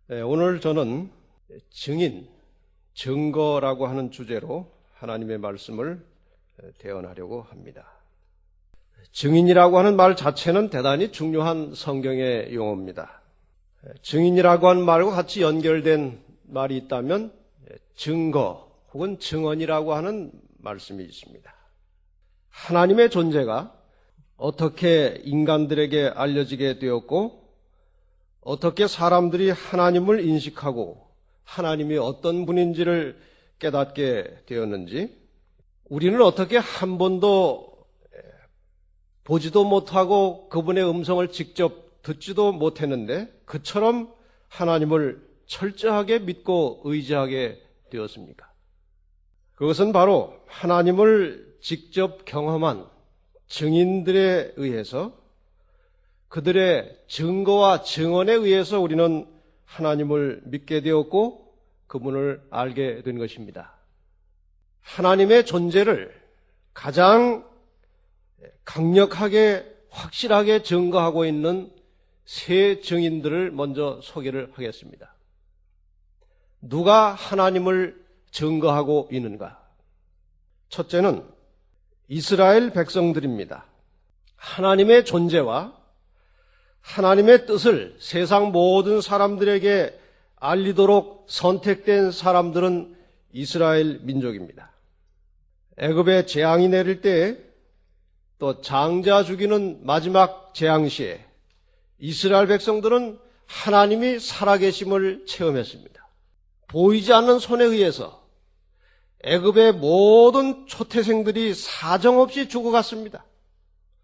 오늘 저는 증인, 증거라고 하는 주제로 하나님의 말씀을 대언하려고 합니다. 증인이라고 하는 말 자체는 대단히 중요한 성경의 용어입니다. 증인이라고 하는 말과 같이 연결된 말이 있다면 증거 혹은 증언이라고 하는 말씀이 있습니다. 하나님의 존재가 어떻게 인간들에게 알려지게 되었고 어떻게 사람들이 하나님을 인식하고 하나님이 어떤 분인지를 깨닫게 되었는지 우리는 어떻게 한 번도 보지도 못하고 그분의 음성을 직접 듣지도 못했는데 그처럼 하나님을 철저하게 믿고 의지하게 되었습니까? 그것은 바로 하나님을 직접 경험한 증인들에 의해서 그들의 증거와 증언에 의해서 우리는 하나님을 믿게 되었고 그분을 알게 된 것입니다. 하나님의 존재를 가장 강력하게 확실하게 증거하고 있는 세 증인들을 먼저 소개를 하겠습니다. 누가 하나님을 증거하고 있는가? 첫째는 이스라엘 백성들입니다. 하나님의 존재와 하나님의 뜻을 세상 모든 사람들에게 알리도록 선택된 사람들은 이스라엘 민족입니다. 애굽에 재앙이 내릴 때 또 장자 죽이는 마지막 재앙 시에 이스라엘 백성들은 하나님이 살아계심을 체험했습니다. 보이지 않는 손에 의해서 애굽의 모든 초태생들이 사정없이 죽어갔습니다.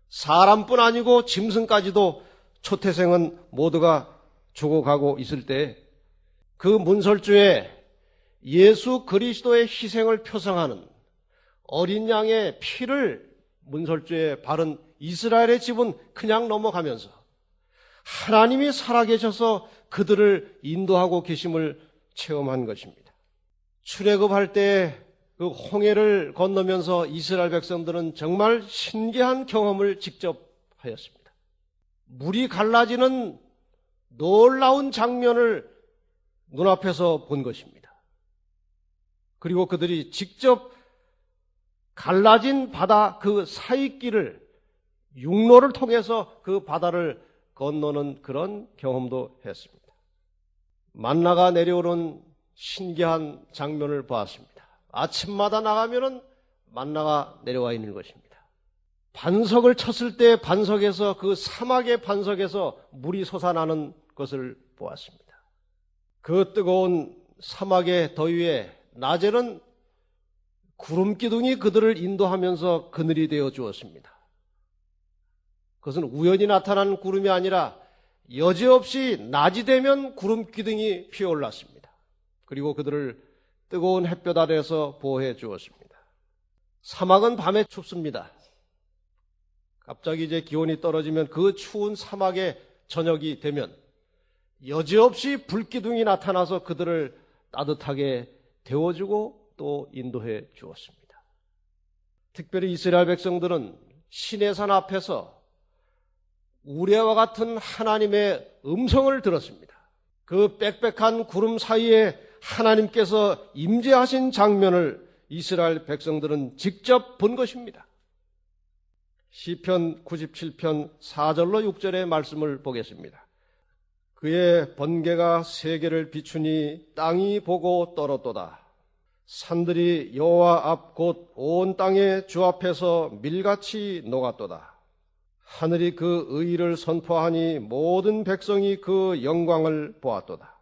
사람뿐 아니고 짐승까지도 초태생은 모두가 죽어가고 있을 때 그 문설주에 예수 그리스도의 희생을 표상하는 어린 양의 피를 문설주에 바른 이스라엘의 집은 그냥 넘어가면서 하나님이 살아계셔서 그들을 인도하고 계심을 체험한 것입니다. 출애굽할 때 그 홍해를 건너면서 이스라엘 백성들은 정말 신기한 경험을 직접 하였습니다. 물이 갈라지는 놀라운 장면을 눈앞에서 본 것입니다. 그리고 그들이 직접 갈라진 바다 그 사이길을 육로를 통해서 그 바다를 건너는 그런 경험도 했습니다. 만나가 내려오는 신기한 장면을 보았습니다. 아침마다 나가면은 만나가 내려와 있는 것입니다. 반석을 쳤을 때 반석에서 그 사막의 반석에서 물이 솟아나는 것을 보았습니다. 그 뜨거운 사막의 더위에 낮에는 구름 기둥이 그들을 인도하면서 그늘이 되어 주었습니다. 그것은 우연히 나타난 구름이 아니라 여지없이 낮이 되면 구름 기둥이 피어올랐습니다. 그리고 그들을 뜨거운 햇볕 아래에서 보호해 주었습니다. 사막은 밤에 춥습니다. 갑자기 이제 기온이 떨어지면 그 추운 사막의 저녁이 되면 여지없이 불기둥이 나타나서 그들을 따뜻하게 데워주고 또 인도해 주었습니다. 특별히 이스라엘 백성들은 시내산 앞에서 우레와 같은 하나님의 음성을 들었습니다. 그 빽빽한 구름 사이에 하나님께서 임재하신 장면을 이스라엘 백성들은 직접 본 것입니다. 시편 97편 4절로 6절의 말씀을 보겠습니다. 그의 번개가 세계를 비추니 땅이 보고 떨었도다. 산들이 여호와 앞 곧 온 땅의 주 앞에서 밀같이 녹았도다. 하늘이 그 의를 선포하니 모든 백성이 그 영광을 보았도다.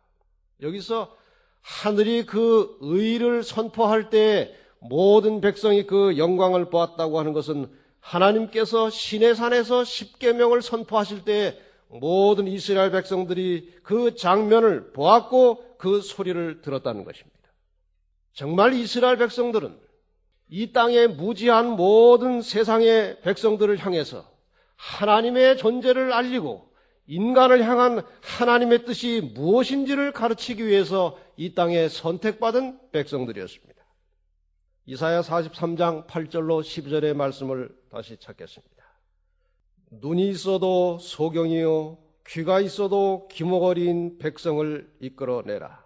여기서 하늘이 그 의를 선포할 때 모든 백성이 그 영광을 보았다고 하는 것은 하나님께서 시내산에서 십계명을 선포하실 때 모든 이스라엘 백성들이 그 장면을 보았고 그 소리를 들었다는 것입니다. 정말 이스라엘 백성들은 이 땅의 무지한 모든 세상의 백성들을 향해서 하나님의 존재를 알리고 인간을 향한 하나님의 뜻이 무엇인지를 가르치기 위해서 이 땅에 선택받은 백성들이었습니다. 이사야 43장 8절로 12절의 말씀을 다시 찾겠습니다. 눈이 있어도 소경이요 귀가 있어도 기목어린 백성을 이끌어내라.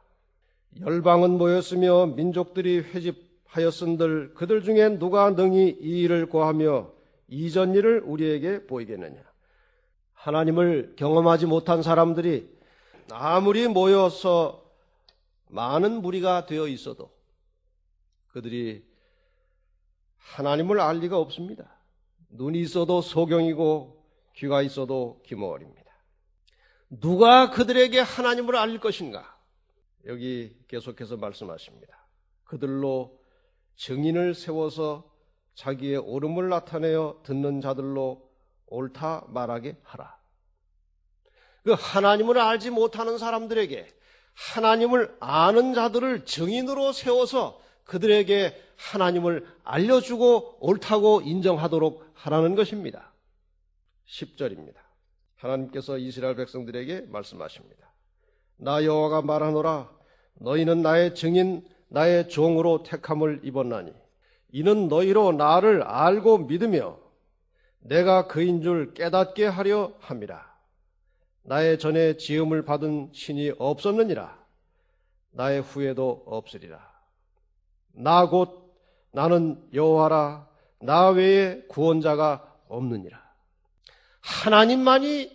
열방은 모였으며 민족들이 회집하였은들 그들 중에 누가 능히 이 일을 고하며 이전 일을 우리에게 보이겠느냐. 하나님을 경험하지 못한 사람들이 아무리 모여서 많은 무리가 되어 있어도 그들이 하나님을 알 리가 없습니다. 눈이 있어도 소경이고 귀가 있어도 기모어립니다. 누가 그들에게 하나님을 알릴 것인가? 여기 계속해서 말씀하십니다. 그들로 증인을 세워서 자기의 옳음을 나타내어 듣는 자들로 옳다 말하게 하라. 그 하나님을 알지 못하는 사람들에게 하나님을 아는 자들을 증인으로 세워서 그들에게 하나님을 알려주고 옳다고 인정하도록 하라는 것입니다. 10절입니다. 하나님께서 이스라엘 백성들에게 말씀하십니다. 나 여호와가 말하노라. 너희는 나의 증인 나의 종으로 택함을 입었나니 이는 너희로 나를 알고 믿으며 내가 그인 줄 깨닫게 하려 함이라. 나의 전에 지음을 받은 신이 없었느니라. 나의 후에도 없으리라. 나 곧 나는 여호와라. 나 외에 구원자가 없느니라. 하나님만이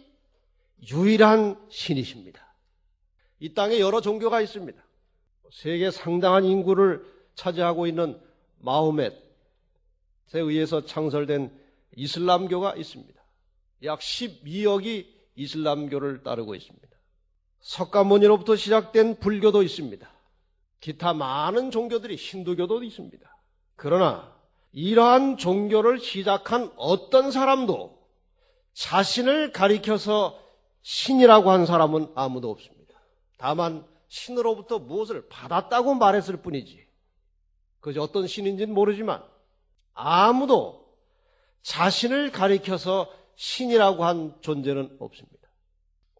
유일한 신이십니다. 이 땅에 여러 종교가 있습니다. 세계 상당한 인구를 차지하고 있는 마호멧에 의해서 창설된 이슬람교가 있습니다. 약 12억이 이슬람교를 따르고 있습니다. 석가모니로부터 시작된 불교도 있습니다. 기타 많은 종교들이 힌두교도 있습니다. 그러나 이러한 종교를 시작한 어떤 사람도 자신을 가리켜서 신이라고 한 사람은 아무도 없습니다. 다만 신으로부터 무엇을 받았다고 말했을 뿐이지 그것이 어떤 신인지는 모르지만 아무도 자신을 가리켜서 신이라고 한 존재는 없습니다.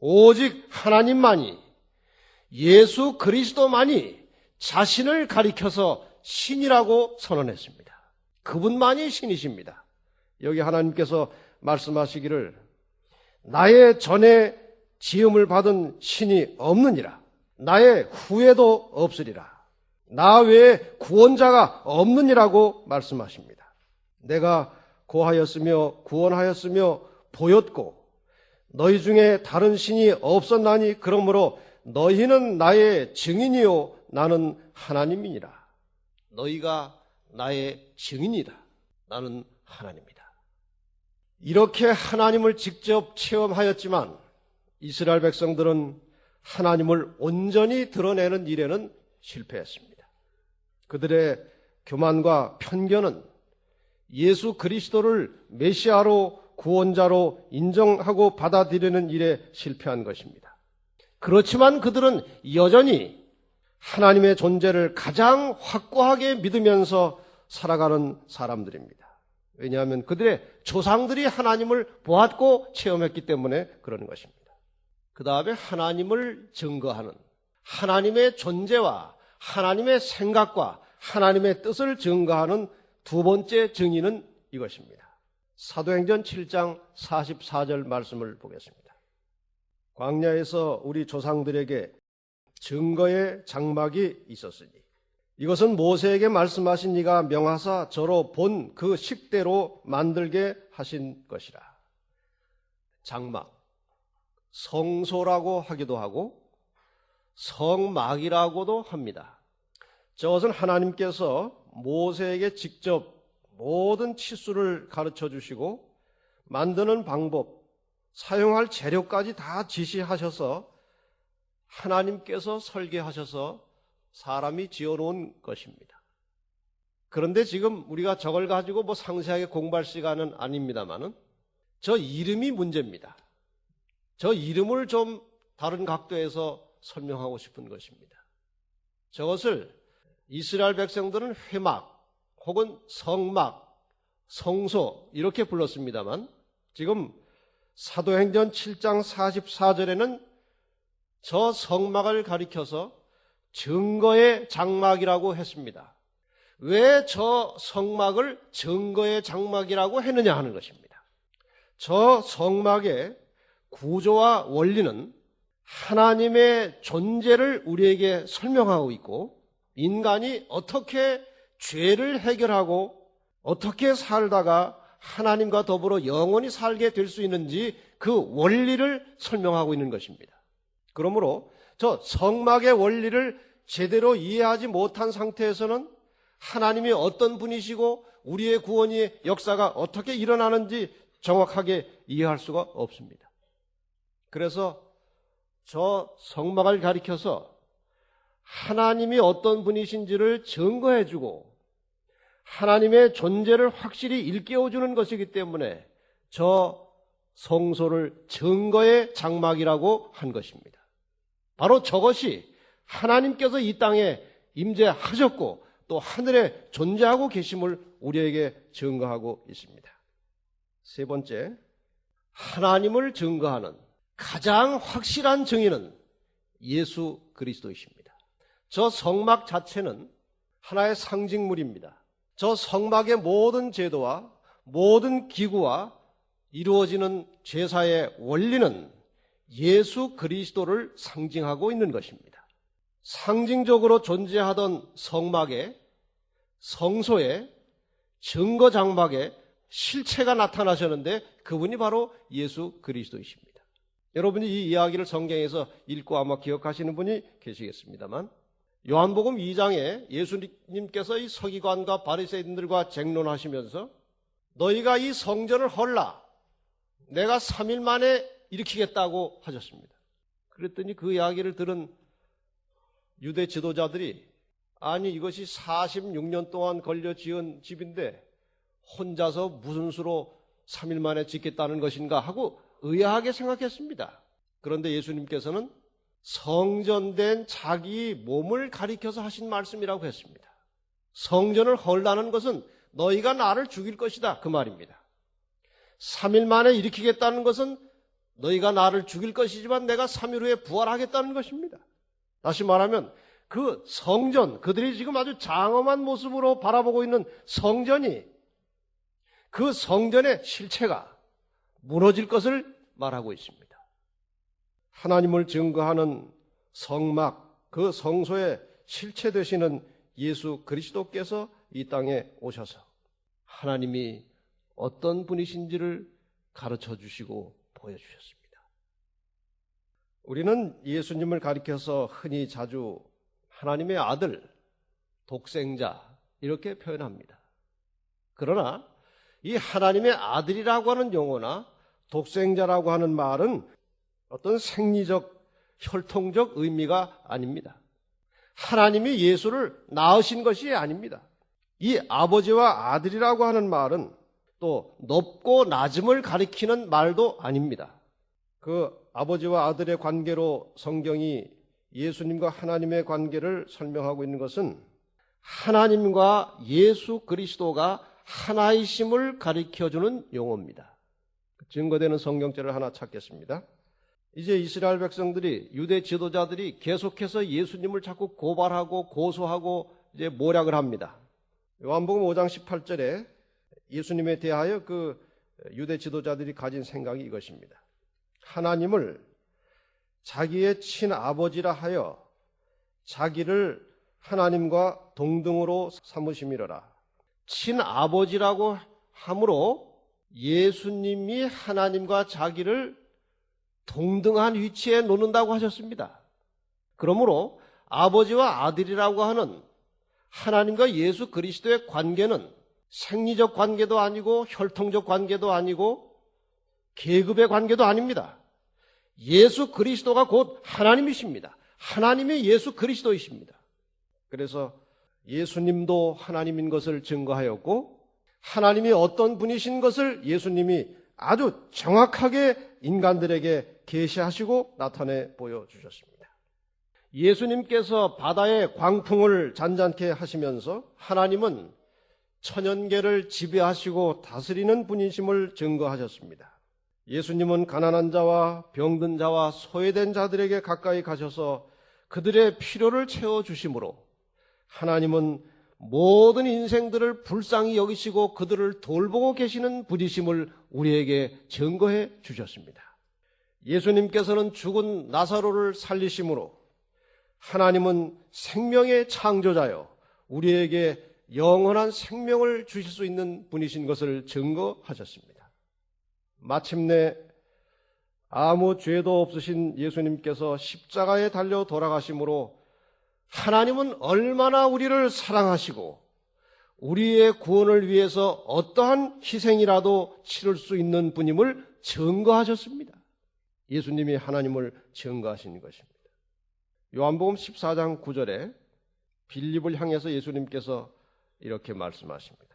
오직 하나님만이, 예수 그리스도만이 자신을 가리켜서 신이라고 선언했습니다. 그분만이 신이십니다. 여기 하나님께서 말씀하시기를 나의 전에 지음을 받은 신이 없느니라. 나의 후에도 없으리라. 나 외에 구원자가 없느니라고 말씀하십니다. 내가 고하였으며 구원하였으며 보였고 너희 중에 다른 신이 없었나니 그러므로 너희는 나의 증인이요 나는 하나님이니라. 너희가 나의 증인이다. 나는 하나님이다. 이렇게 하나님을 직접 체험하였지만 이스라엘 백성들은 하나님을 온전히 드러내는 일에는 실패했습니다. 그들의 교만과 편견은 예수 그리스도를 메시아로 구원자로 인정하고 받아들이는 일에 실패한 것입니다. 그렇지만 그들은 여전히 하나님의 존재를 가장 확고하게 믿으면서 살아가는 사람들입니다. 왜냐하면 그들의 조상들이 하나님을 보았고 체험했기 때문에 그러는 것입니다. 그 다음에 하나님을 증거하는 하나님의 존재와 하나님의 생각과 하나님의 뜻을 증거하는 두 번째 증인은 이것입니다. 사도행전 7장 44절 말씀을 보겠습니다. 광야에서 우리 조상들에게 증거의 장막이 있었으니 이것은 모세에게 말씀하신 이가 명하사 저로 본 그 식대로 만들게 하신 것이라. 장막, 성소라고 하기도 하고 성막이라고도 합니다. 저것은 하나님께서 모세에게 직접 모든 치수를 가르쳐 주시고 만드는 방법, 사용할 재료까지 다 지시하셔서 하나님께서 설계하셔서 사람이 지어놓은 것입니다. 그런데 지금 우리가 저걸 가지고 뭐 상세하게 공부할 시간은 아닙니다만은 저 이름이 문제입니다. 저 이름을 좀 다른 각도에서 설명하고 싶은 것입니다. 저것을 이스라엘 백성들은 회막 혹은 성막, 성소 이렇게 불렀습니다만 지금 사도행전 7장 44절에는 저 성막을 가리켜서 증거의 장막이라고 했습니다. 왜 저 성막을 증거의 장막이라고 했느냐 하는 것입니다. 저 성막에 구조와 원리는 하나님의 존재를 우리에게 설명하고 있고, 인간이 어떻게 죄를 해결하고 어떻게 살다가 하나님과 더불어 영원히 살게 될 수 있는지 그 원리를 설명하고 있는 것입니다. 그러므로 저 성막의 원리를 제대로 이해하지 못한 상태에서는 하나님이 어떤 분이시고 우리의 구원의 역사가 어떻게 일어나는지 정확하게 이해할 수가 없습니다. 그래서 저 성막을 가리켜서 하나님이 어떤 분이신지를 증거해주고 하나님의 존재를 확실히 일깨워주는 것이기 때문에 저 성소를 증거의 장막이라고 한 것입니다. 바로 저것이 하나님께서 이 땅에 임재하셨고 또 하늘에 존재하고 계심을 우리에게 증거하고 있습니다. 세 번째, 하나님을 증거하는 가장 확실한 증인은 예수 그리스도이십니다. 저 성막 자체는 하나의 상징물입니다. 저 성막의 모든 제도와 모든 기구와 이루어지는 제사의 원리는 예수 그리스도를 상징하고 있는 것입니다. 상징적으로 존재하던 성막에, 성소에, 증거장막에 실체가 나타나셨는데 그분이 바로 예수 그리스도이십니다. 여러분이 이 이야기를 성경에서 읽고 아마 기억하시는 분이 계시겠습니다만, 요한복음 2장에 예수님께서 이 서기관과 바리새인들과 쟁론하시면서 너희가 이 성전을 헐라, 내가 3일 만에 일으키겠다고 하셨습니다. 그랬더니 그 이야기를 들은 유대 지도자들이 아니 이것이 46년 동안 걸려 지은 집인데 혼자서 무슨 수로 3일 만에 짓겠다는 것인가 하고 의아하게 생각했습니다. 그런데 예수님께서는 성전된 자기 몸을 가리켜서 하신 말씀이라고 했습니다. 성전을 헐라는 것은 너희가 나를 죽일 것이다 그 말입니다. 3일 만에 일으키겠다는 것은 너희가 나를 죽일 것이지만 내가 3일 후에 부활하겠다는 것입니다. 다시 말하면 그 성전, 그들이 지금 아주 장엄한 모습으로 바라보고 있는 성전이 그 성전의 실체가 무너질 것을 말하고 있습니다. 하나님을 증거하는 성막, 그 성소의 실체 되시는 예수 그리스도께서 이 땅에 오셔서 하나님이 어떤 분이신지를 가르쳐 주시고 보여주셨습니다. 우리는 예수님을 가리켜서 흔히 자주 하나님의 아들, 독생자 이렇게 표현합니다. 그러나 이 하나님의 아들이라고 하는 용어나 독생자라고 하는 말은 어떤 생리적, 혈통적 의미가 아닙니다. 하나님이 예수를 낳으신 것이 아닙니다. 이 아버지와 아들이라고 하는 말은 또 높고 낮음을 가리키는 말도 아닙니다. 그 아버지와 아들의 관계로 성경이 예수님과 하나님의 관계를 설명하고 있는 것은 하나님과 예수 그리스도가 하나이심을 가리켜주는 용어입니다. 증거되는 성경절을 하나 찾겠습니다. 이제 이스라엘 백성들이, 유대 지도자들이 계속해서 예수님을 자꾸 고발하고 고소하고 이제 모략을 합니다. 요한복음 5장 18절에 예수님에 대하여 그 유대 지도자들이 가진 생각이 이것입니다. 하나님을 자기의 친아버지라 하여 자기를 하나님과 동등으로 삼으심이로라. 친아버지라고 함으로 예수님이 하나님과 자기를 동등한 위치에 놓는다고 하셨습니다. 그러므로 아버지와 아들이라고 하는 하나님과 예수 그리스도의 관계는 생리적 관계도 아니고 혈통적 관계도 아니고 계급의 관계도 아닙니다. 예수 그리스도가 곧 하나님이십니다. 하나님이 예수 그리스도이십니다. 그래서 예수님도 하나님인 것을 증거하였고 하나님이 어떤 분이신 것을 예수님이 아주 정확하게 인간들에게 계시하시고 나타내 보여주셨습니다. 예수님께서 바다의 광풍을 잔잔케 하시면서 하나님은 천연계를 지배하시고 다스리는 분이심을 증거하셨습니다. 예수님은 가난한 자와 병든 자와 소외된 자들에게 가까이 가셔서 그들의 필요를 채워주심으로 하나님은 모든 인생들을 불쌍히 여기시고 그들을 돌보고 계시는 분이심을 우리에게 증거해 주셨습니다. 예수님께서는 죽은 나사로를 살리심으로 하나님은 생명의 창조자여 우리에게 영원한 생명을 주실 수 있는 분이신 것을 증거하셨습니다. 마침내 아무 죄도 없으신 예수님께서 십자가에 달려 돌아가심으로 하나님은 얼마나 우리를 사랑하시고 우리의 구원을 위해서 어떠한 희생이라도 치를 수 있는 분임을 증거하셨습니다. 예수님이 하나님을 증거하신 것입니다. 요한복음 14장 9절에 빌립을 향해서 예수님께서 이렇게 말씀하십니다.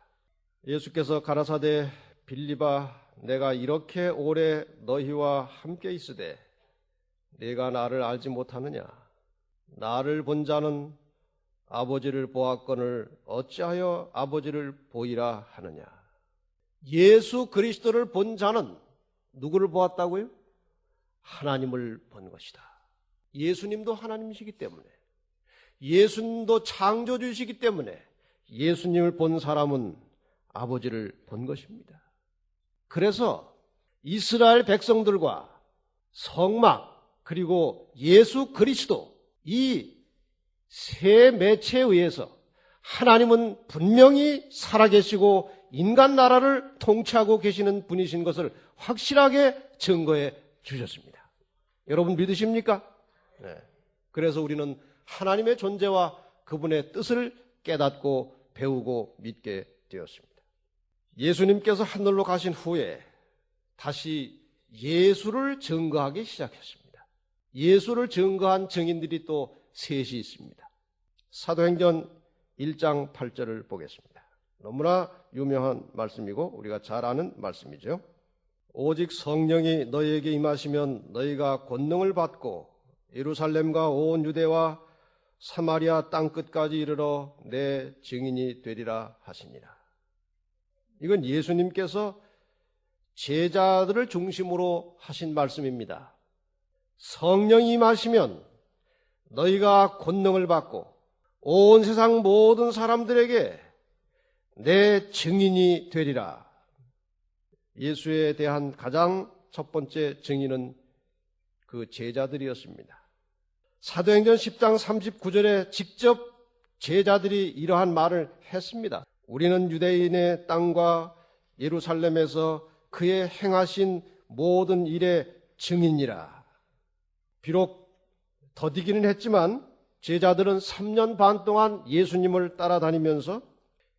예수께서 가라사대 빌립아 내가 이렇게 오래 너희와 함께 있으되 네가 나를 알지 못하느냐? 나를 본 자는 아버지를 보았거늘 어찌하여 아버지를 보이라 하느냐? 예수 그리스도를 본 자는 누구를 보았다고요? 하나님을 본 것이다. 예수님도 하나님이시기 때문에, 예수님도 창조주이시기 때문에 예수님을 본 사람은 아버지를 본 것입니다. 그래서 이스라엘 백성들과 성막 그리고 예수 그리스도 이 세 매체에 의해서 하나님은 분명히 살아계시고 인간 나라를 통치하고 계시는 분이신 것을 확실하게 증거해 주셨습니다. 여러분 믿으십니까? 네. 그래서 우리는 하나님의 존재와 그분의 뜻을 깨닫고 배우고 믿게 되었습니다. 예수님께서 하늘로 가신 후에 다시 예수를 증거하기 시작했습니다. 예수를 증거한 증인들이 또 셋이 있습니다. 사도행전 1장 8절을 보겠습니다. 너무나 유명한 말씀이고 우리가 잘 아는 말씀이죠. 오직 성령이 너희에게 임하시면 너희가 권능을 받고 예루살렘과 온 유대와 사마리아 땅끝까지 이르러 내 증인이 되리라 하시니라. 이건 예수님께서 제자들을 중심으로 하신 말씀입니다. 성령이 임하시면 너희가 권능을 받고 온 세상 모든 사람들에게 내 증인이 되리라. 예수에 대한 가장 첫 번째 증인은 그 제자들이었습니다. 사도행전 10장 39절에 직접 제자들이 이러한 말을 했습니다. 우리는 유대인의 땅과 예루살렘에서 그의 행하신 모든 일의 증인이라. 비록 더디기는 했지만 제자들은 3년 반 동안 예수님을 따라다니면서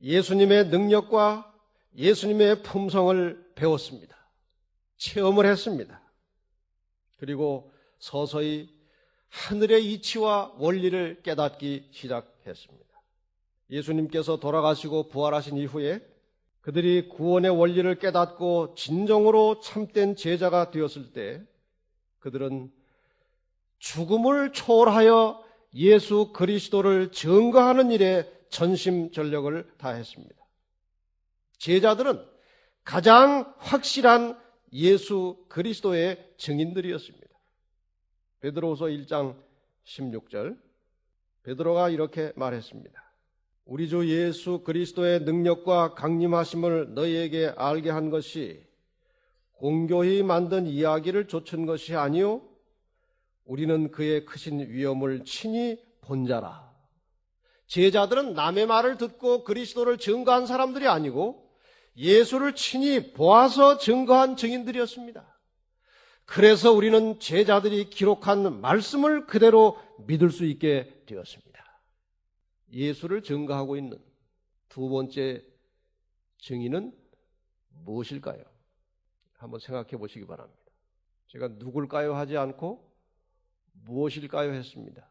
예수님의 능력과 예수님의 품성을 배웠습니다. 체험을 했습니다. 그리고 서서히 하늘의 이치와 원리를 깨닫기 시작했습니다. 예수님께서 돌아가시고 부활하신 이후에 그들이 구원의 원리를 깨닫고 진정으로 참된 제자가 되었을 때 그들은 죽음을 초월하여 예수 그리스도를 증거하는 일에 전심전력을 다했습니다. 제자들은 가장 확실한 예수 그리스도의 증인들이었습니다. 베드로후서 1장 16절 베드로가 이렇게 말했습니다. 우리 주 예수 그리스도의 능력과 강림하심을 너희에게 알게 한 것이 공교히 만든 이야기를 좇은 것이 아니요 우리는 그의 크신 위엄을 친히 본 자라. 제자들은 남의 말을 듣고 그리스도를 증거한 사람들이 아니고 예수를 친히 보아서 증거한 증인들이었습니다. 그래서 우리는 제자들이 기록한 말씀을 그대로 믿을 수 있게 되었습니다. 예수를 증거하고 있는 두 번째 증인은 무엇일까요? 한번 생각해 보시기 바랍니다. 제가 누굴까요 하지 않고 무엇일까요 했습니다.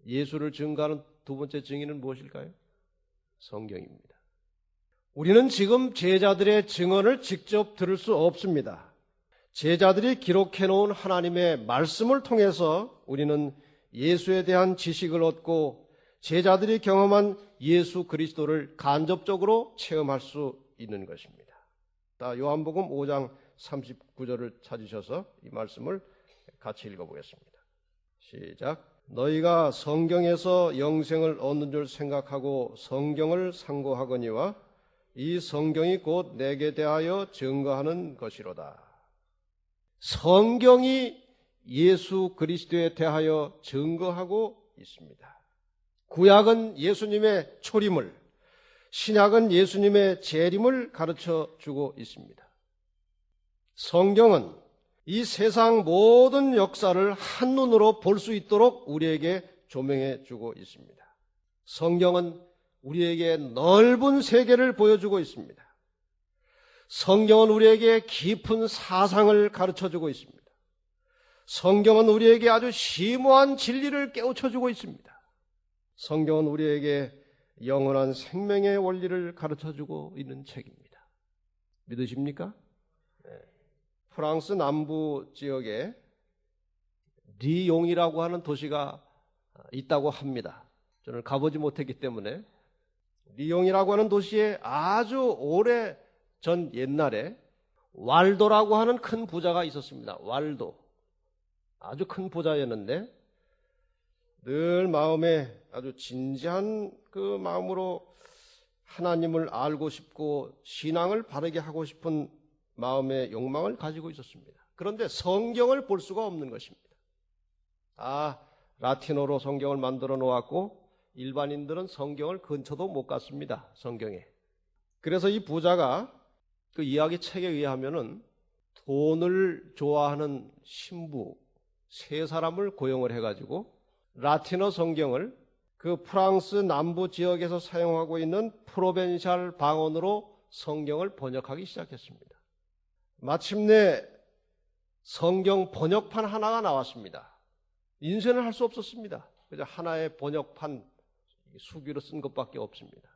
예수를 증거하는 두 번째 증인은 무엇일까요? 성경입니다. 우리는 지금 제자들의 증언을 직접 들을 수 없습니다. 제자들이 기록해 놓은 하나님의 말씀을 통해서 우리는 예수에 대한 지식을 얻고 제자들이 경험한 예수 그리스도를 간접적으로 체험할 수 있는 것입니다. 요한복음 5장 39절을 찾으셔서 이 말씀을 같이 읽어보겠습니다. 시작. 너희가 성경에서 영생을 얻는 줄 생각하고 성경을 상고하거니와 이 성경이 곧 내게 대하여 증거하는 것이로다. 성경이 예수 그리스도에 대하여 증거하고 있습니다. 구약은 예수님의 초림을, 신약은 예수님의 재림을 가르쳐 주고 있습니다. 성경은 이 세상 모든 역사를 한눈으로 볼 수 있도록 우리에게 조명해 주고 있습니다. 성경은 우리에게 넓은 세계를 보여주고 있습니다. 성경은 우리에게 깊은 사상을 가르쳐 주고 있습니다. 성경은 우리에게 아주 심오한 진리를 깨우쳐 주고 있습니다. 성경은 우리에게 영원한 생명의 원리를 가르쳐 주고 있는 책입니다. 믿으십니까? 프랑스 남부 지역에 리옹이라고 하는 도시가 있다고 합니다. 저는 가보지 못했기 때문에. 리옹이라고 하는 도시에 아주 오래 전 옛날에 왈도라고 하는 큰 부자가 있었습니다. 왈도. 아주 큰 부자였는데 늘 마음에 아주 진지한 그 마음으로 하나님을 알고 싶고 신앙을 바르게 하고 싶은 마음의 욕망을 가지고 있었습니다. 그런데 성경을 볼 수가 없는 것입니다. 라틴어로 성경을 만들어 놓았고 일반인들은 성경을 근처도 못 갔습니다. 성경에. 그래서 이 부자가 그 이야기 책에 의하면은 돈을 좋아하는 신부 세 사람을 고용을 해가지고 라틴어 성경을 그 프랑스 남부 지역에서 사용하고 있는 프로벤샬 방언으로 성경을 번역하기 시작했습니다. 마침내 성경 번역판 하나가 나왔습니다. 인쇄는 할 수 없었습니다. 그저 하나의 번역판 수기로 쓴 것밖에 없습니다.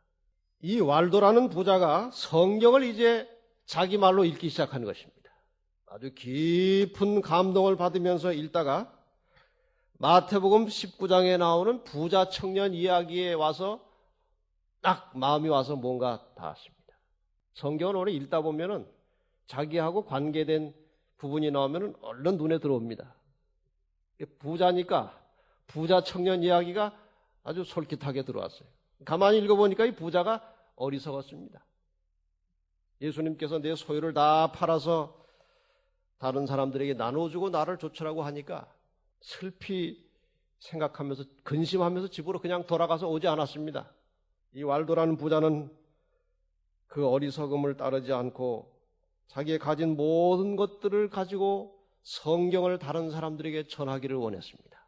이 왈도라는 부자가 성경을 이제 자기 말로 읽기 시작한 것입니다. 아주 깊은 감동을 받으면서 읽다가 마태복음 19장에 나오는 부자 청년 이야기에 와서 딱 마음이 와서 뭔가 닿았습니다. 성경을 오늘 읽다 보면은 자기하고 관계된 부분이 나오면은 얼른 눈에 들어옵니다. 부자니까 부자 청년 이야기가 아주 솔깃하게 들어왔어요. 가만히 읽어보니까 이 부자가 어리석었습니다. 예수님께서 내 소유를 다 팔아서 다른 사람들에게 나눠주고 나를 좇으라고 하니까 슬피 생각하면서 근심하면서 집으로 그냥 돌아가서 오지 않았습니다. 이 왈도라는 부자는 그 어리석음을 따르지 않고 자기의 가진 모든 것들을 가지고 성경을 다른 사람들에게 전하기를 원했습니다.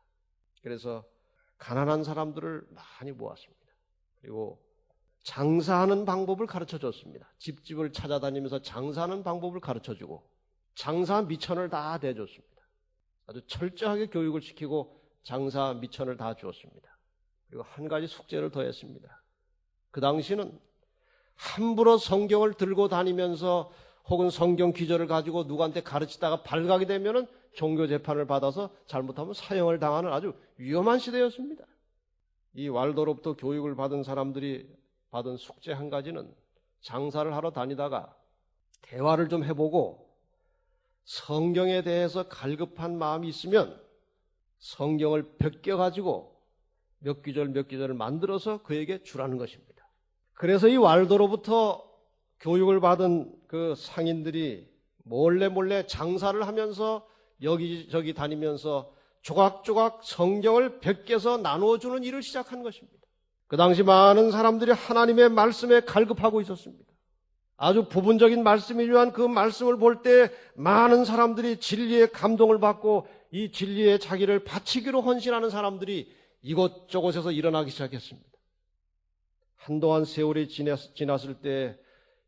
그래서 가난한 사람들을 많이 모았습니다. 그리고 장사하는 방법을 가르쳐줬습니다. 집집을 찾아다니면서 장사하는 방법을 가르쳐주고 장사 미천을 다 대줬습니다. 아주 철저하게 교육을 시키고 장사 미천을 다 주었습니다. 그리고 한 가지 숙제를 더했습니다. 그 당시는 함부로 성경을 들고 다니면서 혹은 성경 기절을 가지고 누구한테 가르치다가 발각이 되면은 종교 재판을 받아서 잘못하면 사형을 당하는 아주 위험한 시대였습니다. 이 왈도로부터 교육을 받은 사람들이 받은 숙제 한 가지는 장사를 하러 다니다가 대화를 좀 해보고 성경에 대해서 갈급한 마음이 있으면 성경을 벗겨가지고 몇 구절을 만들어서 그에게 주라는 것입니다. 그래서 이 왈도로부터 교육을 받은 그 상인들이 몰래 장사를 하면서 여기저기 다니면서 조각조각 성경을 벗겨서 나누어주는 일을 시작한 것입니다. 그 당시 많은 사람들이 하나님의 말씀에 갈급하고 있었습니다. 아주 부분적인 말씀이지만 그 말씀을 볼 때 많은 사람들이 진리의 감동을 받고 이 진리에 자기를 바치기로 헌신하는 사람들이 이곳저곳에서 일어나기 시작했습니다. 한동안 세월이 지났을 때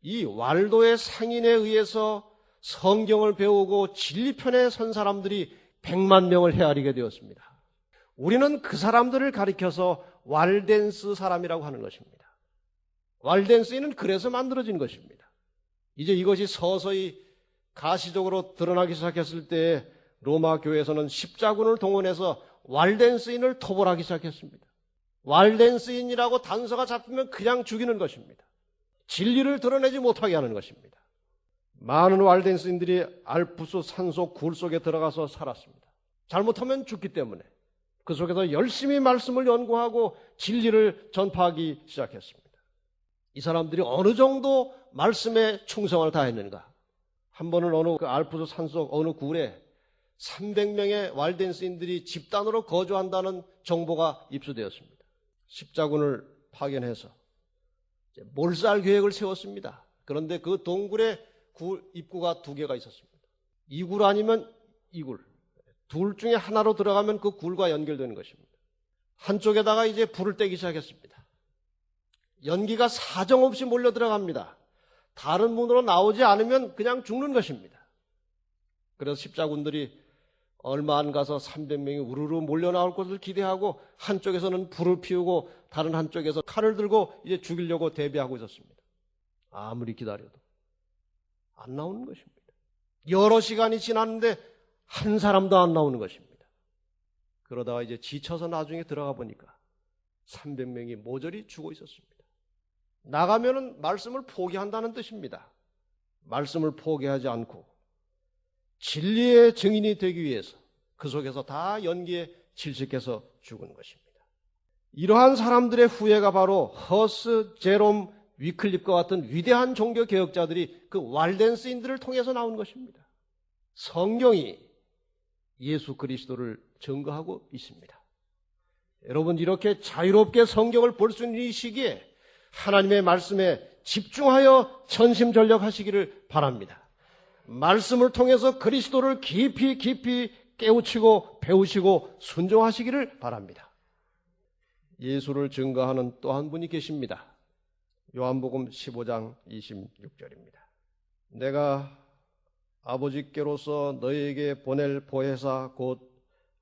이 왈도의 상인에 의해서 성경을 배우고 진리편에 선 사람들이 100만 명을 헤아리게 되었습니다. 우리는 그 사람들을 가리켜서 왈덴스 사람이라고 하는 것입니다. 왈덴스인은 그래서 만들어진 것입니다. 이제 이것이 서서히 가시적으로 드러나기 시작했을 때 로마 교회에서는 십자군을 동원해서 왈덴스인을 토벌하기 시작했습니다. 왈덴스인이라고 단서가 잡히면 그냥 죽이는 것입니다. 진리를 드러내지 못하게 하는 것입니다. 많은 왈덴스인들이 알프스 산속 굴 속에 들어가서 살았습니다. 잘못하면 죽기 때문에 그 속에서 열심히 말씀을 연구하고 진리를 전파하기 시작했습니다. 이 사람들이 어느 정도 말씀에 충성을 다했는가? 한 번은 어느 그 알프스 산속 어느 굴에 300명의 왈덴스인들이 집단으로 거주한다는 정보가 입수되었습니다. 십자군을 파견해서 몰살 계획을 세웠습니다. 그런데 그 동굴에 입구가 두 개가 있었습니다. 이 굴 아니면 이 굴. 둘 중에 하나로 들어가면 그 굴과 연결되는 것입니다. 한쪽에다가 이제 불을 떼기 시작했습니다. 연기가 사정없이 몰려 들어갑니다. 다른 문으로 나오지 않으면 그냥 죽는 것입니다. 그래서 십자군들이 얼마 안 가서 300명이 우르르 몰려 나올 것을 기대하고 한쪽에서는 불을 피우고 다른 한쪽에서 칼을 들고 이제 죽이려고 대비하고 있었습니다. 아무리 기다려도 안 나오는 것입니다. 여러 시간이 지났는데 한 사람도 안 나오는 것입니다. 그러다가 이제 지쳐서 나중에 들어가 보니까 300명이 모조리 죽어 있었습니다. 나가면은 말씀을 포기한다는 뜻입니다. 말씀을 포기하지 않고 진리의 증인이 되기 위해서 그 속에서 다 연기에 질식해서 죽은 것입니다. 이러한 사람들의 후예가 바로 허스, 제롬, 위클립과 같은 위대한 종교 개혁자들이 그 왈덴스인들을 통해서 나온 것입니다. 성경이 예수 그리스도를 증거하고 있습니다. 여러분, 이렇게 자유롭게 성경을 볼 수 있는 이 시기에 하나님의 말씀에 집중하여 전심전력하시기를 바랍니다. 말씀을 통해서 그리스도를 깊이 깨우치고 배우시고 순종하시기를 바랍니다. 예수를 증거하는 또 한 분이 계십니다. 요한복음 15장 26절입니다. 내가 아버지께로서 너희에게 보낼 보혜사 곧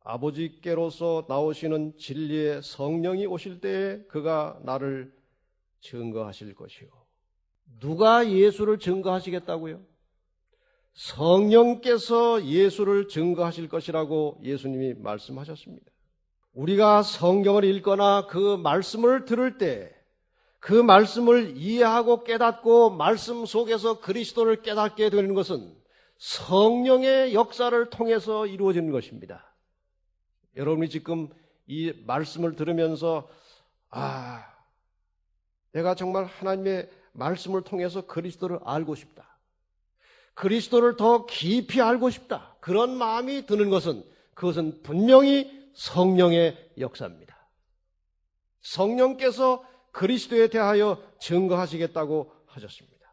아버지께로서 나오시는 진리의 성령이 오실 때에 그가 나를 증거하실 것이요. 누가 예수를 증거하시겠다고요? 성령께서 예수를 증거하실 것이라고 예수님이 말씀하셨습니다. 우리가 성경을 읽거나 그 말씀을 들을 때 그 말씀을 이해하고 깨닫고 말씀 속에서 그리스도를 깨닫게 되는 것은 성령의 역사를 통해서 이루어지는 것입니다. 여러분이 지금 이 말씀을 들으면서 내가 정말 하나님의 말씀을 통해서 그리스도를 알고 싶다. 그리스도를 더 깊이 알고 싶다. 그런 마음이 드는 것은 그것은 분명히 성령의 역사입니다. 성령께서 그리스도에 대하여 증거하시겠다고 하셨습니다.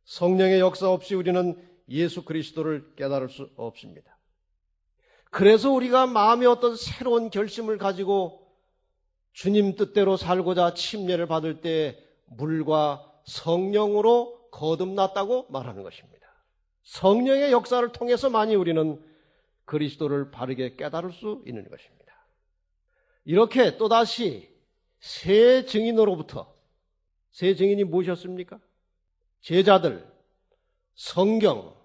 성령의 역사 없이 우리는 예수 그리스도를 깨달을 수 없습니다. 그래서 우리가 마음에 어떤 새로운 결심을 가지고 주님 뜻대로 살고자 침례를 받을 때 물과 성령으로 거듭났다고 말하는 것입니다. 성령의 역사를 통해서만이 우리는 그리스도를 바르게 깨달을 수 있는 것입니다. 이렇게 또다시 새 증인으로부터, 새 증인이 무엇이었습니까? 제자들, 성경,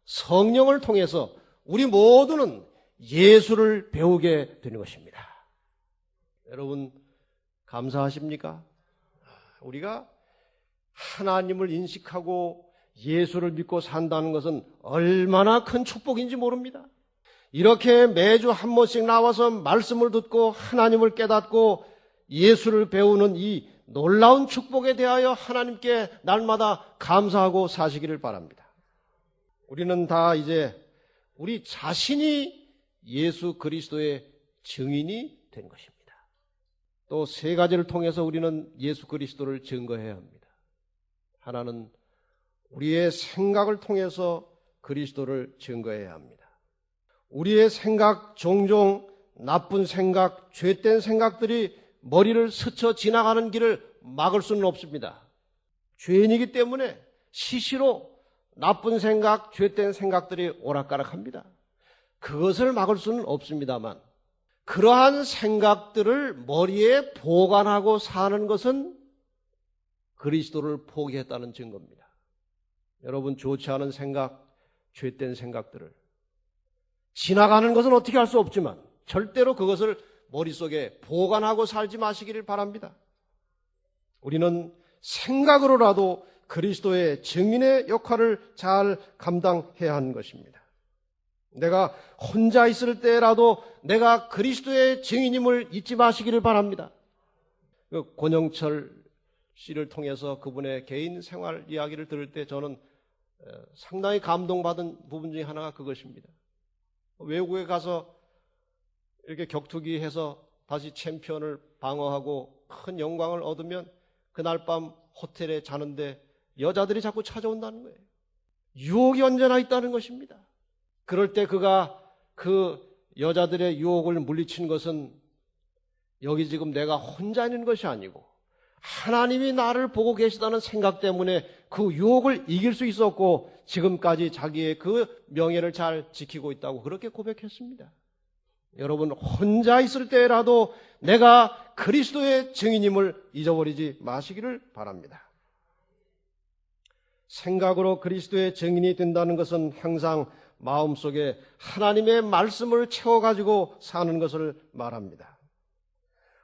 성령을 통해서 우리 모두는 예수를 배우게 되는 것입니다. 여러분 감사하십니까? 우리가 하나님을 인식하고 예수를 믿고 산다는 것은 얼마나 큰 축복인지 모릅니다. 이렇게 매주 한 번씩 나와서 말씀을 듣고 하나님을 깨닫고 예수를 배우는 이 놀라운 축복에 대하여 하나님께 날마다 감사하고 사시기를 바랍니다. 우리는 다 이제 우리 자신이 예수 그리스도의 증인이 된 것입니다. 또 세 가지를 통해서 우리는 예수 그리스도를 증거해야 합니다. 하나는 우리의 생각을 통해서 그리스도를 증거해야 합니다. 우리의 생각, 종종 나쁜 생각, 죄된 생각들이 머리를 스쳐 지나가는 길을 막을 수는 없습니다. 죄인이기 때문에 시시로 나쁜 생각, 죄된 생각들이 오락가락합니다. 그것을 막을 수는 없습니다만 그러한 생각들을 머리에 보관하고 사는 것은 그리스도를 포기했다는 증거입니다. 여러분 좋지 않은 생각, 죄된 생각들을 지나가는 것은 어떻게 할 수 없지만 절대로 그것을 머릿속에 보관하고 살지 마시기를 바랍니다. 우리는 생각으로라도 그리스도의 증인의 역할을 잘 감당해야 하는 것입니다. 내가 혼자 있을 때라도 내가 그리스도의 증인임을 잊지 마시기를 바랍니다. 권영철 씨를 통해서 그분의 개인 생활 이야기를 들을 때 저는 상당히 감동받은 부분 중에 하나가 그것입니다. 외국에 가서 이렇게 격투기 해서 다시 챔피언을 방어하고 큰 영광을 얻으면 그날 밤 호텔에 자는데 여자들이 자꾸 찾아온다는 거예요. 유혹이 언제나 있다는 것입니다. 그럴 때 그가 그 여자들의 유혹을 물리친 것은 여기 지금 내가 혼자 있는 것이 아니고 하나님이 나를 보고 계시다는 생각 때문에 그 유혹을 이길 수 있었고 지금까지 자기의 그 명예를 잘 지키고 있다고 그렇게 고백했습니다. 여러분, 혼자 있을 때라도 내가 그리스도의 증인임을 잊어버리지 마시기를 바랍니다. 생각으로 그리스도의 증인이 된다는 것은 항상 마음속에 하나님의 말씀을 채워가지고 사는 것을 말합니다.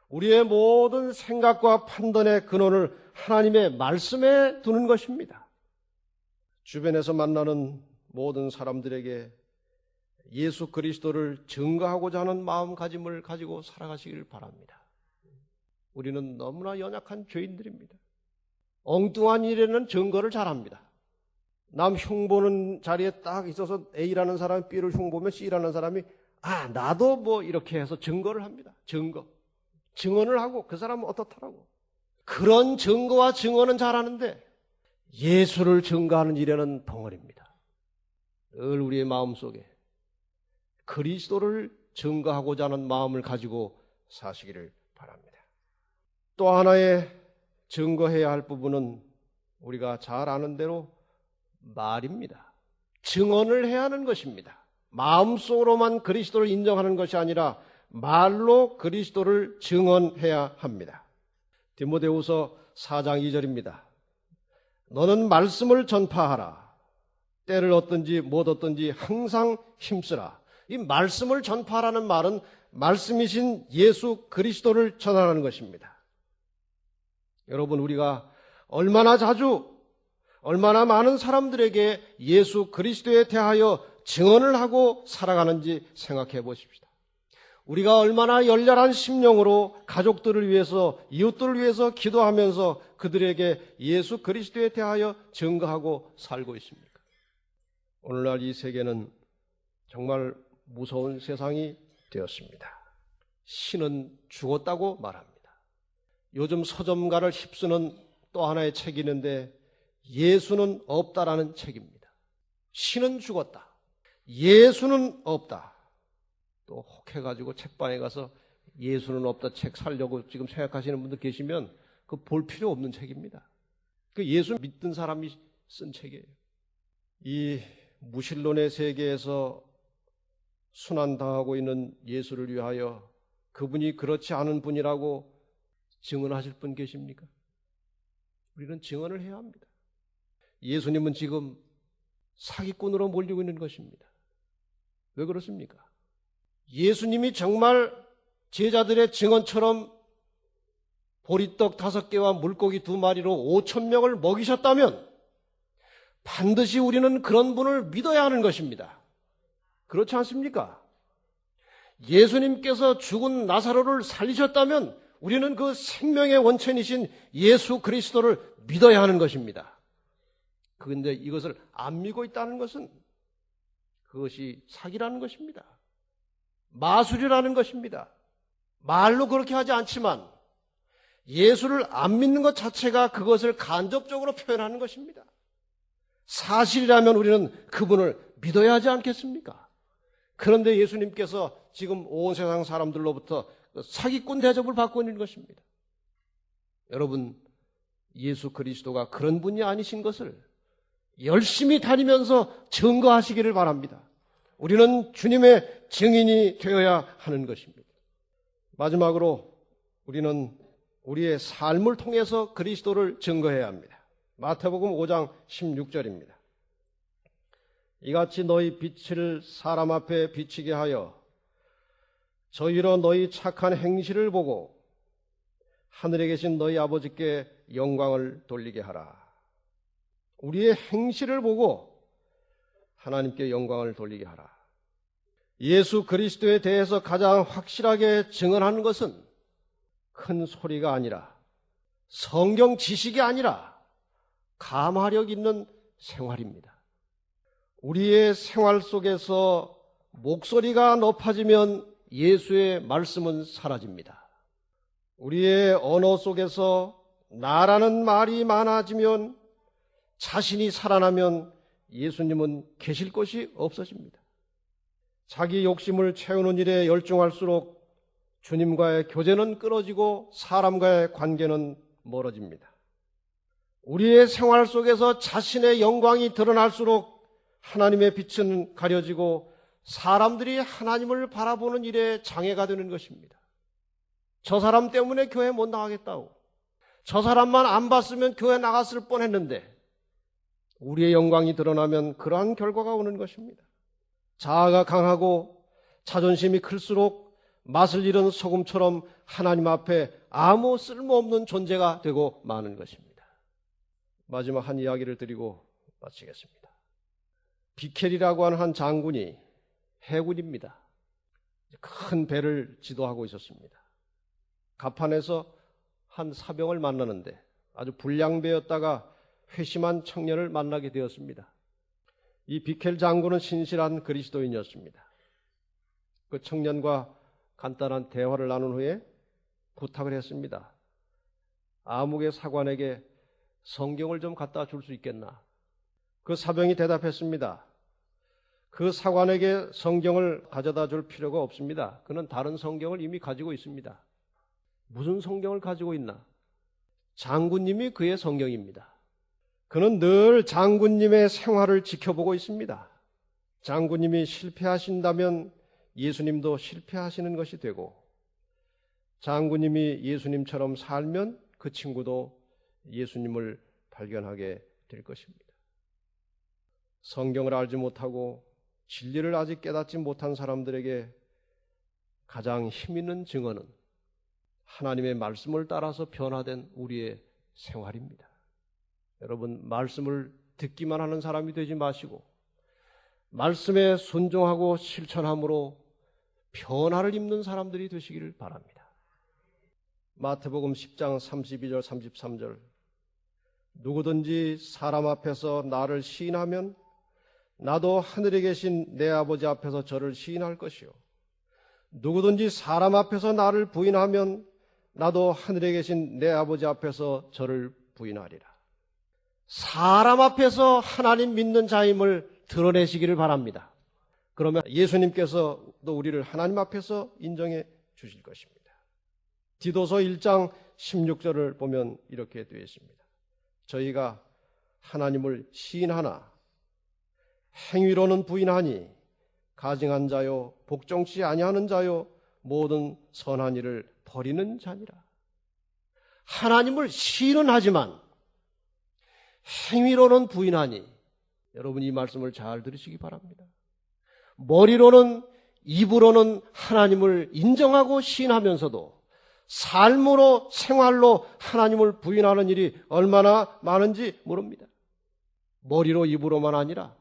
우리의 모든 생각과 판단의 근원을 하나님의 말씀에 두는 것입니다. 주변에서 만나는 모든 사람들에게 예수 그리스도를 증거하고자 하는 마음가짐을 가지고 살아가시길 바랍니다. 우리는 너무나 연약한 죄인들입니다. 엉뚱한 일에는 증거를 잘합니다. 남 흉보는 자리에 딱 있어서 A라는 사람이 B를 흉보면 C라는 사람이 나도 뭐 이렇게 해서 증거를 합니다. 증언을 하고 그 사람은 어떻더라고. 그런 증거와 증언은 잘하는데 예수를 증거하는 일에는 덩어리입니다. 늘 우리의 마음속에 그리스도를 증거하고자 하는 마음을 가지고 사시기를 바랍니다. 또 하나의 증거해야 할 부분은 우리가 잘 아는 대로 말입니다. 증언을 해야 하는 것입니다. 마음속으로만 그리스도를 인정하는 것이 아니라 말로 그리스도를 증언해야 합니다. 디모데후서 4장 2절입니다. 너는 말씀을 전파하라. 때를 얻든지 못 얻든지 항상 힘쓰라. 이 말씀을 전파하라는 말은 말씀이신 예수 그리스도를 전하라는 것입니다. 여러분, 우리가 얼마나 자주 얼마나 많은 사람들에게 예수 그리스도에 대하여 증언을 하고 살아가는지 생각해 보십시다. 우리가 얼마나 열렬한 심령으로 가족들을 위해서, 이웃들을 위해서 기도하면서 그들에게 예수 그리스도에 대하여 증거하고 살고 있습니까? 오늘날 이 세계는 정말 무서운 세상이 되었습니다. 신은 죽었다고 말합니다. 요즘 서점가를 휩쓰는 또 하나의 책이 있는데 예수는 없다라는 책입니다. 신은 죽었다. 예수는 없다. 또 혹해가지고 책방에 가서 예수는 없다 책 사려고 지금 생각하시는 분들 계시면 그 볼 필요 없는 책입니다. 그 예수 믿던 사람이 쓴 책이에요. 이 무신론의 세계에서 순환당하고 있는 예수를 위하여 그분이 그렇지 않은 분이라고 증언하실 분 계십니까? 우리는 증언을 해야 합니다. 예수님은 지금 사기꾼으로 몰리고 있는 것입니다. 왜 그렇습니까? 예수님이 정말 제자들의 증언처럼 보리떡 5개와 물고기 2마리로 5,000명을 먹이셨다면 반드시 우리는 그런 분을 믿어야 하는 것입니다. 그렇지 않습니까? 예수님께서 죽은 나사로를 살리셨다면 우리는 그 생명의 원천이신 예수 그리스도를 믿어야 하는 것입니다. 그런데 이것을 안 믿고 있다는 것은 그것이 사기라는 것입니다. 마술이라는 것입니다. 말로 그렇게 하지 않지만 예수를 안 믿는 것 자체가 그것을 간접적으로 표현하는 것입니다. 사실이라면 우리는 그분을 믿어야 하지 않겠습니까? 그런데 예수님께서 지금 온 세상 사람들로부터 사기꾼 대접을 받고 있는 것입니다. 여러분, 예수 그리스도가 그런 분이 아니신 것을 열심히 다니면서 증거하시기를 바랍니다. 우리는 주님의 증인이 되어야 하는 것입니다. 마지막으로 우리는 우리의 삶을 통해서 그리스도를 증거해야 합니다. 마태복음 5장 16절입니다. 이같이 너희 빛을 사람 앞에 비치게 하여 저희로 너희 착한 행실을 보고 하늘에 계신 너희 아버지께 영광을 돌리게 하라. 우리의 행실을 보고 하나님께 영광을 돌리게 하라. 예수 그리스도에 대해서 가장 확실하게 증언하는 것은 큰 소리가 아니라 성경 지식이 아니라 감화력 있는 생활입니다. 우리의 생활 속에서 목소리가 높아지면 예수의 말씀은 사라집니다. 우리의 언어 속에서 나라는 말이 많아지면, 자신이 살아나면 예수님은 계실 곳이 없어집니다. 자기 욕심을 채우는 일에 열중할수록 주님과의 교제는 끊어지고 사람과의 관계는 멀어집니다. 우리의 생활 속에서 자신의 영광이 드러날수록 하나님의 빛은 가려지고 사람들이 하나님을 바라보는 일에 장애가 되는 것입니다. 저 사람 때문에 교회 못 나가겠다고, 저 사람만 안 봤으면 교회 나갔을 뻔했는데, 우리의 영광이 드러나면 그러한 결과가 오는 것입니다. 자아가 강하고 자존심이 클수록 맛을 잃은 소금처럼 하나님 앞에 아무 쓸모없는 존재가 되고 마는 것입니다. 마지막 한 이야기를 드리고 마치겠습니다. 비켈이라고 하는 한 장군이 해군입니다. 큰 배를 지도하고 있었습니다. 갑판에서 한 사병을 만나는데 아주 불량배였다가 회심한 청년을 만나게 되었습니다. 이 비켈 장군은 신실한 그리스도인이었습니다. 그 청년과 간단한 대화를 나눈 후에 부탁을 했습니다. 아무개 사관에게 성경을 좀 갖다 줄 수 있겠나? 그 사병이 대답했습니다. 그 사관에게 성경을 가져다 줄 필요가 없습니다. 그는 다른 성경을 이미 가지고 있습니다. 무슨 성경을 가지고 있나? 장군님이 그의 성경입니다. 그는 늘 장군님의 생활을 지켜보고 있습니다. 장군님이 실패하신다면 예수님도 실패하시는 것이 되고, 장군님이 예수님처럼 살면 그 친구도 예수님을 발견하게 될 것입니다. 성경을 알지 못하고 진리를 아직 깨닫지 못한 사람들에게 가장 힘있는 증언은 하나님의 말씀을 따라서 변화된 우리의 생활입니다. 여러분, 말씀을 듣기만 하는 사람이 되지 마시고 말씀에 순종하고 실천함으로 변화를 입는 사람들이 되시기를 바랍니다. 마태복음 10장 32절 33절, 누구든지 사람 앞에서 나를 시인하면 나도 하늘에 계신 내 아버지 앞에서 저를 시인할 것이요, 누구든지 사람 앞에서 나를 부인하면 나도 하늘에 계신 내 아버지 앞에서 저를 부인하리라. 사람 앞에서 하나님 믿는 자임을 드러내시기를 바랍니다. 그러면 예수님께서 또 우리를 하나님 앞에서 인정해 주실 것입니다. 디도서 1장 16절을 보면 이렇게 되어 있습니다. 저희가 하나님을 시인하나 행위로는 부인하니 가증한 자요 복종치 아니하는 자요 모든 선한 일을 버리는 자니라. 하나님을 시인은 하지만 행위로는 부인하니, 여러분 이 말씀을 잘 들으시기 바랍니다. 머리로는, 입으로는 하나님을 인정하고 시인하면서도 삶으로, 생활로 하나님을 부인하는 일이 얼마나 많은지 모릅니다. 머리로, 입으로만 아니라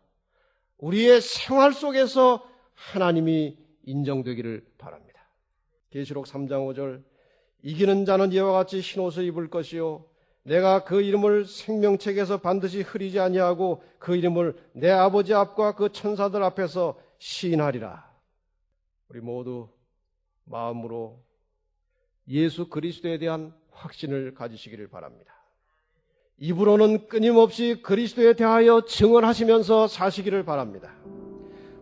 우리의 생활 속에서 하나님이 인정되기를 바랍니다. 계시록 3장 5절, 이기는 자는 이와 같이 흰옷을 입을 것이요 내가 그 이름을 생명책에서 반드시 흐리지 아니하고 그 이름을 내 아버지 앞과 그 천사들 앞에서 시인하리라. 우리 모두 마음으로 예수 그리스도에 대한 확신을 가지시기를 바랍니다. 입으로는 끊임없이 그리스도에 대하여 증언하시면서 사시기를 바랍니다.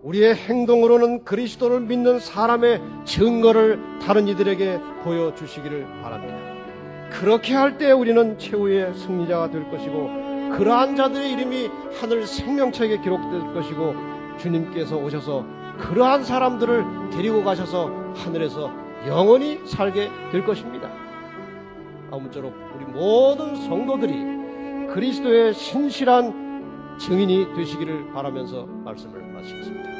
우리의 행동으로는 그리스도를 믿는 사람의 증거를 다른 이들에게 보여주시기를 바랍니다. 그렇게 할 때 우리는 최후의 승리자가 될 것이고, 그러한 자들의 이름이 하늘 생명책에 기록될 것이고, 주님께서 오셔서 그러한 사람들을 데리고 가셔서 하늘에서 영원히 살게 될 것입니다. 아무쪼록 우리 모든 성도들이 그리스도의 신실한 증인이 되시기를 바라면서 말씀을 마치겠습니다.